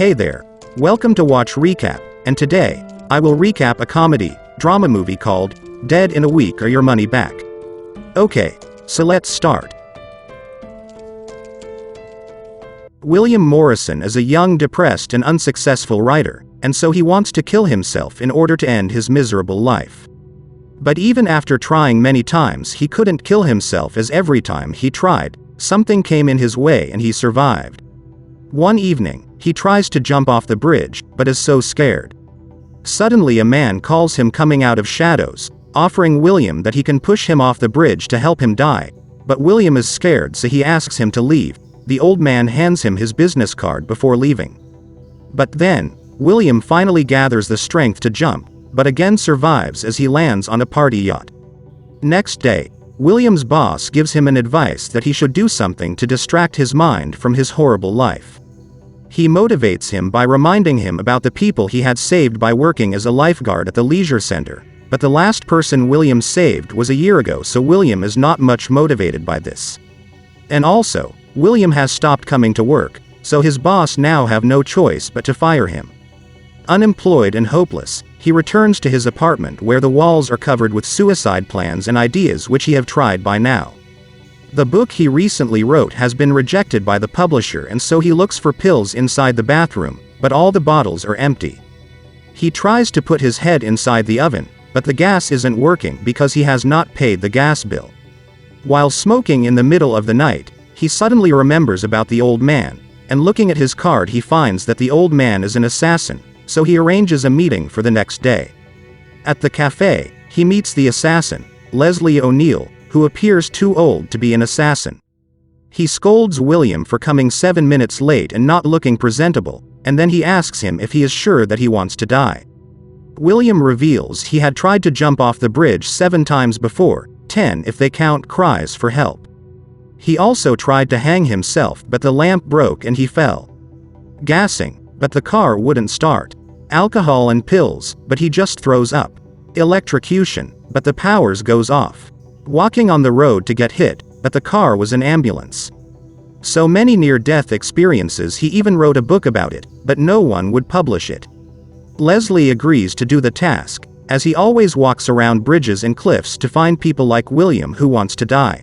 Hey there. Welcome to Watch Recap, and today, I will recap a comedy, drama movie called, Dead in a Week or Your Money Back. Okay, so let's start. William Morrison is a young, depressed and unsuccessful writer, and so he wants to kill himself in order to end his miserable life. But even after trying many times, he couldn't kill himself, as every time he tried, something came in his way and he survived. One evening, he tries to jump off the bridge, but is so scared. Suddenly a man calls him coming out of shadows, offering William that he can push him off the bridge to help him die, but William is scared, so he asks him to leave. The old man hands him his business card before leaving. But then, William finally gathers the strength to jump, but again survives as he lands on a party yacht. Next day, William's boss gives him an advice that he should do something to distract his mind from his horrible life. He motivates him by reminding him about the people he had saved by working as a lifeguard at the leisure center, but the last person William saved was a year ago, so William is not much motivated by this. And also, William has stopped coming to work, so his boss now have no choice but to fire him. Unemployed and hopeless, he returns to his apartment where the walls are covered with suicide plans and ideas which he have tried by now. The book he recently wrote has been rejected by the publisher, and so he looks for pills inside the bathroom, but all the bottles are empty. He tries to put his head inside the oven, but the gas isn't working because he has not paid the gas bill. While smoking in the middle of the night, he suddenly remembers about the old man, and looking at his card he finds that the old man is an assassin, so he arranges a meeting for the next day. At the cafe, he meets the assassin, Leslie O'Neill, who appears too old to be an assassin. He scolds William for coming 7 minutes late and not looking presentable, and then he asks him if he is sure that he wants to die. William reveals he had tried to jump off the bridge 7 times before, 10 if they count cries for help. He also tried to hang himself, but the lamp broke and he fell. Gassing, but the car wouldn't start. Alcohol and pills, but he just throws up. Electrocution, but the powers goes off. Walking on the road to get hit, but the car was an ambulance. So many near-death experiences, he even wrote a book about it, but no one would publish it. Leslie agrees to do the task, as he always walks around bridges and cliffs to find people like William who wants to die.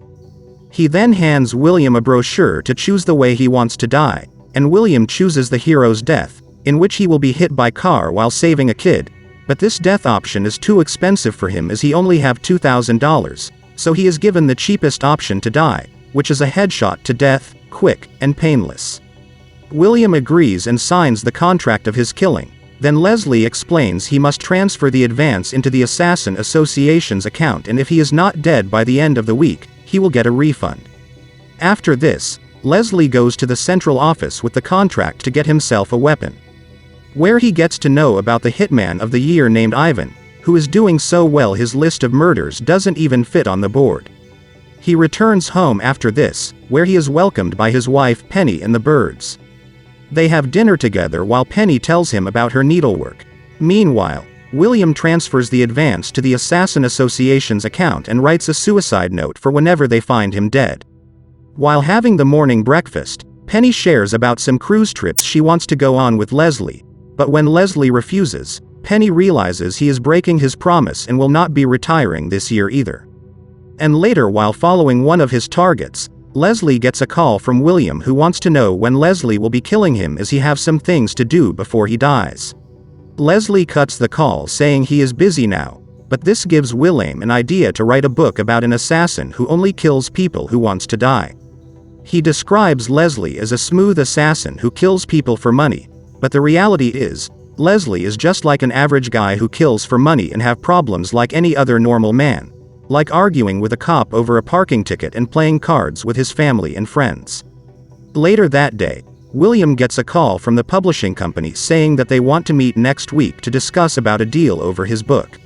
He then hands William a brochure to choose the way he wants to die, and William chooses the hero's death, in which he will be hit by car while saving a kid, but this death option is too expensive for him as he only have $2,000, so he is given the cheapest option to die, which is a headshot to death, quick and painless. William agrees and signs the contract of his killing. Then Leslie explains he must transfer the advance into the Assassin Association's account, and if he is not dead by the end of the week, he will get a refund. After this, Leslie goes to the central office with the contract to get himself a weapon, where he gets to know about the hitman of the year named Ivan, who is doing so well his list of murders doesn't even fit on the board. He returns home after this, where he is welcomed by his wife Penny and the birds. They have dinner together while Penny tells him about her needlework. Meanwhile, William transfers the advance to the Assassin Association's account and writes a suicide note for whenever they find him dead. While having the morning breakfast, Penny shares about some cruise trips she wants to go on with Leslie, but when Leslie refuses, Penny realizes he is breaking his promise and will not be retiring this year either. And later, while following one of his targets, Leslie gets a call from William who wants to know when Leslie will be killing him, as he have some things to do before he dies. Leslie cuts the call saying he is busy now, but this gives William an idea to write a book about an assassin who only kills people who wants to die. He describes Leslie as a smooth assassin who kills people for money, but the reality is, Leslie is just like an average guy who kills for money and have problems like any other normal man, like arguing with a cop over a parking ticket and playing cards with his family and friends. Later that day, William gets a call from the publishing company saying that they want to meet next week to discuss about a deal over his book.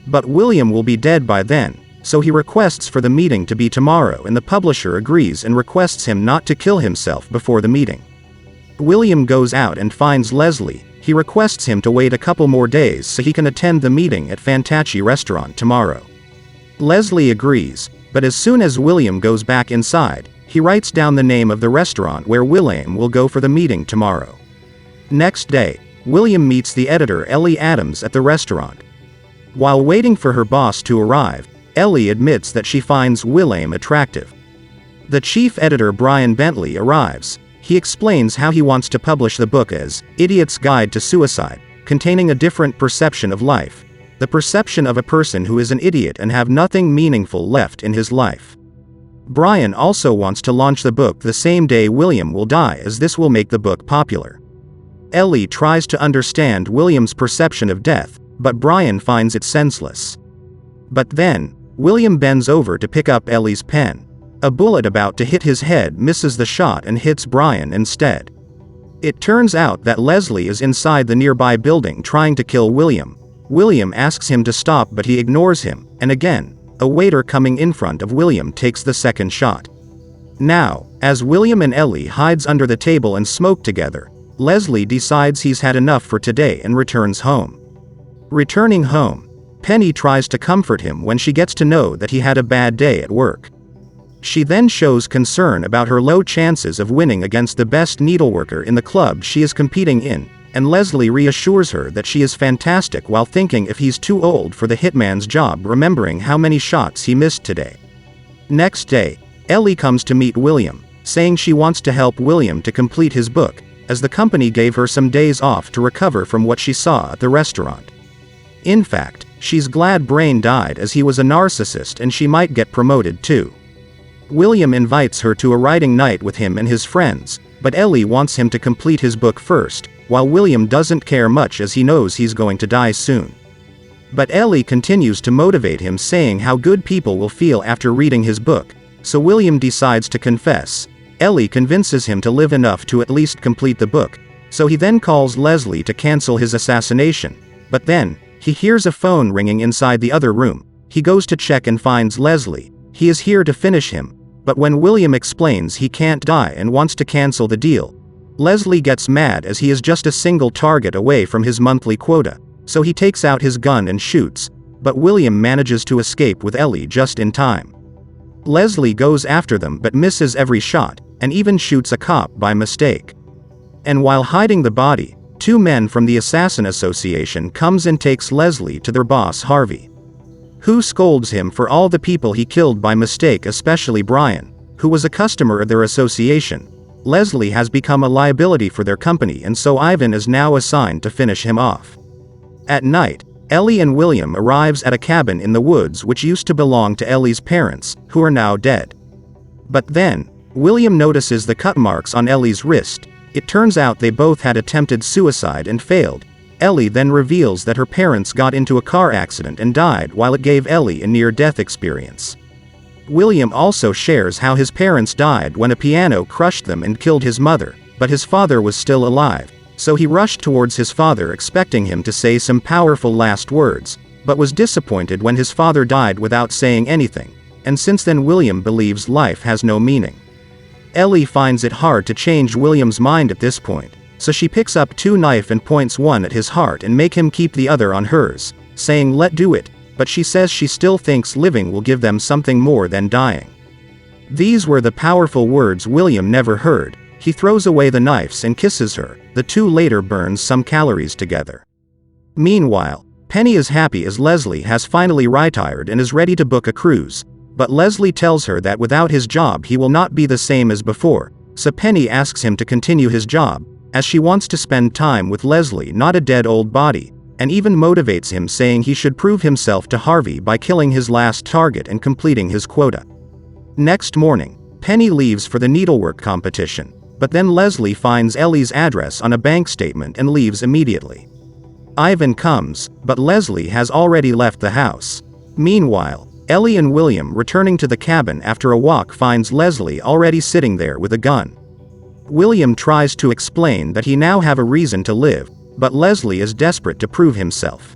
But William will be dead by then, so he requests for the meeting to be tomorrow, and the publisher agrees and requests him not to kill himself before the meeting. William goes out and finds Leslie. He requests him to wait a couple more days so he can attend the meeting at Fantacci restaurant tomorrow. Leslie agrees, but as soon as William goes back inside, he writes down the name of the restaurant where William will go for the meeting tomorrow. Next day, William meets the editor Ellie Adams at the restaurant. While waiting for her boss to arrive, Ellie admits that she finds William attractive. The chief editor Brian Bentley arrives. He explains how he wants to publish the book as Idiot's Guide to Suicide, containing a different perception of life. The perception of a person who is an idiot and have nothing meaningful left in his life. Brian also wants to launch the book the same day William will die, as this will make the book popular. Ellie tries to understand William's perception of death, but Brian finds it senseless. But then, William bends over to pick up Ellie's pen. A bullet about to hit his head misses the shot and hits Brian instead. It turns out that Leslie is inside the nearby building trying to kill William. William asks him to stop, but he ignores him, and again, a waiter coming in front of William takes the second shot. Now, as William and Ellie hides under the table and smoke together, Leslie decides he's had enough for today and returns home. Returning home, Penny tries to comfort him when she gets to know that he had a bad day at work. She then shows concern about her low chances of winning against the best needleworker in the club she is competing in, and Leslie reassures her that she is fantastic while thinking if he's too old for the hitman's job, remembering how many shots he missed today. Next day, Ellie comes to meet William, saying she wants to help William to complete his book, as the company gave her some days off to recover from what she saw at the restaurant. In fact, she's glad Brain died, as he was a narcissist and she might get promoted too. William invites her to a writing night with him and his friends, but Ellie wants him to complete his book first, while William doesn't care much as he knows he's going to die soon. But Ellie continues to motivate him, saying how good people will feel after reading his book, so William decides to confess. Ellie convinces him to live enough to at least complete the book, so he then calls Leslie to cancel his assassination, but then, he hears a phone ringing inside the other room. He goes to check and finds Leslie. He is here to finish him, but when William explains he can't die and wants to cancel the deal, Leslie gets mad as he is just a single target away from his monthly quota, so he takes out his gun and shoots, but William manages to escape with Ellie just in time. Leslie goes after them but misses every shot, and even shoots a cop by mistake. And while hiding the body, two men from the Assassin Association comes and takes Leslie to their boss Harvey, who scolds him for all the people he killed by mistake, especially Brian, who was a customer of their association. Leslie has become a liability for their company, and so Ivan is now assigned to finish him off. At night, Ellie and William arrives at a cabin in the woods which used to belong to Ellie's parents, who are now dead. But then, William notices the cut marks on Ellie's wrist. It turns out they both had attempted suicide and failed. Ellie then reveals that her parents got into a car accident and died, while it gave Ellie a near-death experience. William also shares how his parents died when a piano crushed them and killed his mother, but his father was still alive, so he rushed towards his father expecting him to say some powerful last words, but was disappointed when his father died without saying anything, and since then William believes life has no meaning. Ellie finds it hard to change William's mind at this point, so she picks up two knives and points one at his heart and make him keep the other on hers, saying let do it, but she says she still thinks living will give them something more than dying. These were the powerful words William never heard. He throws away the knives and kisses her. The two later burn some calories together. Meanwhile, Penny is happy as Leslie has finally retired and is ready to book a cruise, but Leslie tells her that without his job he will not be the same as before, so Penny asks him to continue his job, as she wants to spend time with Leslie, not a dead old body, and even motivates him, saying he should prove himself to Harvey by killing his last target and completing his quota. Next morning, Penny leaves for the needlework competition, but then Leslie finds Ellie's address on a bank statement and leaves immediately. Ivan comes, but Leslie has already left the house. Meanwhile, Ellie and William, returning to the cabin after a walk, finds Leslie already sitting there with a gun. William tries to explain that he now have a reason to live, but Leslie is desperate to prove himself.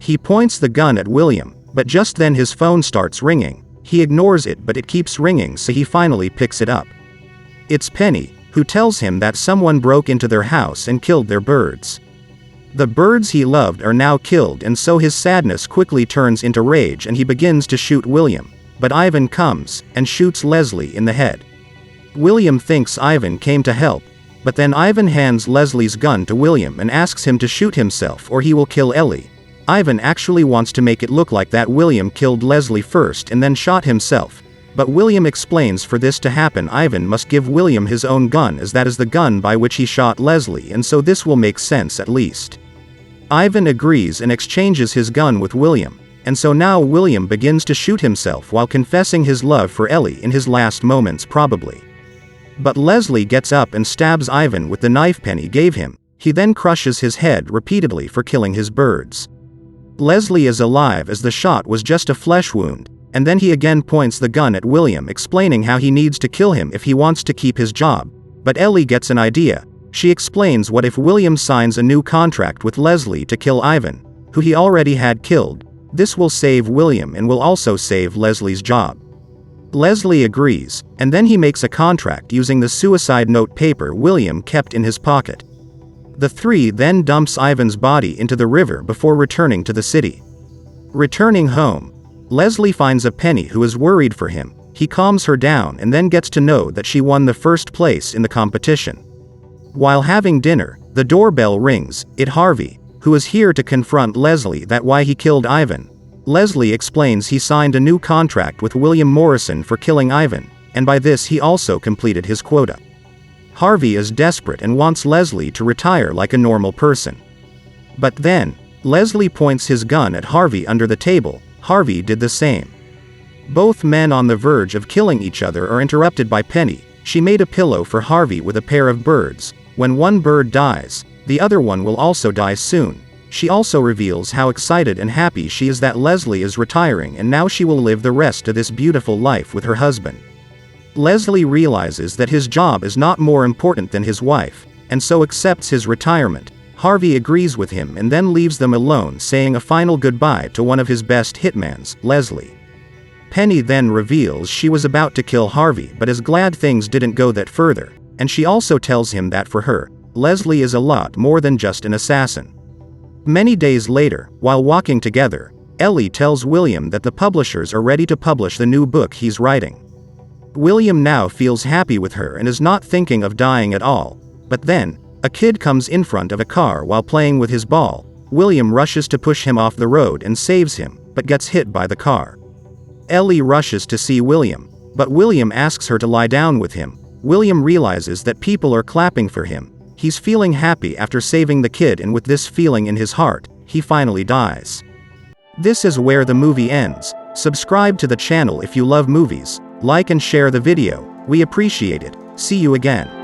He points the gun at William, but just then his phone starts ringing. He ignores it, but it keeps ringing, so he finally picks it up. It's Penny, who tells him that someone broke into their house and killed their birds. The birds he loved are now killed, and so his sadness quickly turns into rage and he begins to shoot William, but Ivan comes and shoots Leslie in the head. William thinks Ivan came to help, But then Ivan hands Leslie's gun to William and asks him to shoot himself or he will kill Ellie. Ivan actually wants to make it look like that William killed Leslie first and then shot himself. But William explains for this to happen Ivan must give William his own gun, as that is the gun by which he shot Leslie, and so this will make sense at least. Ivan agrees and exchanges his gun with William, and so now William begins to shoot himself while confessing his love for Ellie in his last moments probably. But Leslie gets up and stabs Ivan with the knife Penny gave him. He then crushes his head repeatedly for killing his birds. Leslie is alive as the shot was just a flesh wound, and then he again points the gun at William, explaining how he needs to kill him if he wants to keep his job. But Ellie gets an idea. She explains what if William signs a new contract with Leslie to kill Ivan, who he already had killed. This will save William and will also save Leslie's job. Leslie agrees, and then he makes a contract using the suicide note paper William kept in his pocket. The three then dumps Ivan's body into the river before returning to the city. Returning home, Leslie finds a Penny who is worried for him. He calms her down and then gets to know that she won the first place in the competition. While having dinner, the doorbell rings. It's Harvey, who is here to confront Leslie that why he killed Ivan. Leslie explains he signed a new contract with William Morrison for killing Ivan, and by this he also completed his quota. Harvey is desperate and wants Leslie to retire like a normal person. But then, Leslie points his gun at Harvey under the table. Harvey did the same. Both men on the verge of killing each other are interrupted by Penny. She made a pillow for Harvey with a pair of birds. When one bird dies, the other one will also die soon. She also reveals how excited and happy she is that Leslie is retiring and now she will live the rest of this beautiful life with her husband. Leslie realizes that his job is not more important than his wife, and so accepts his retirement. Harvey agrees with him and then leaves them alone, saying a final goodbye to one of his best hitmans, Leslie. Penny then reveals she was about to kill Harvey but is glad things didn't go that further, and she also tells him that for her, Leslie is a lot more than just an assassin. Many days later, while walking together, Ellie tells William that the publishers are ready to publish the new book he's writing. William now feels happy with her and is not thinking of dying at all, but then, a kid comes in front of a car while playing with his ball. William rushes to push him off the road and saves him, but gets hit by the car. Ellie rushes to see William, but William asks her to lie down with him. William realizes that people are clapping for him. He's feeling happy after saving the kid, and with this feeling in his heart, he finally dies. This is where the movie ends. Subscribe to the channel if you love movies, like and share the video, we appreciate it. See you again.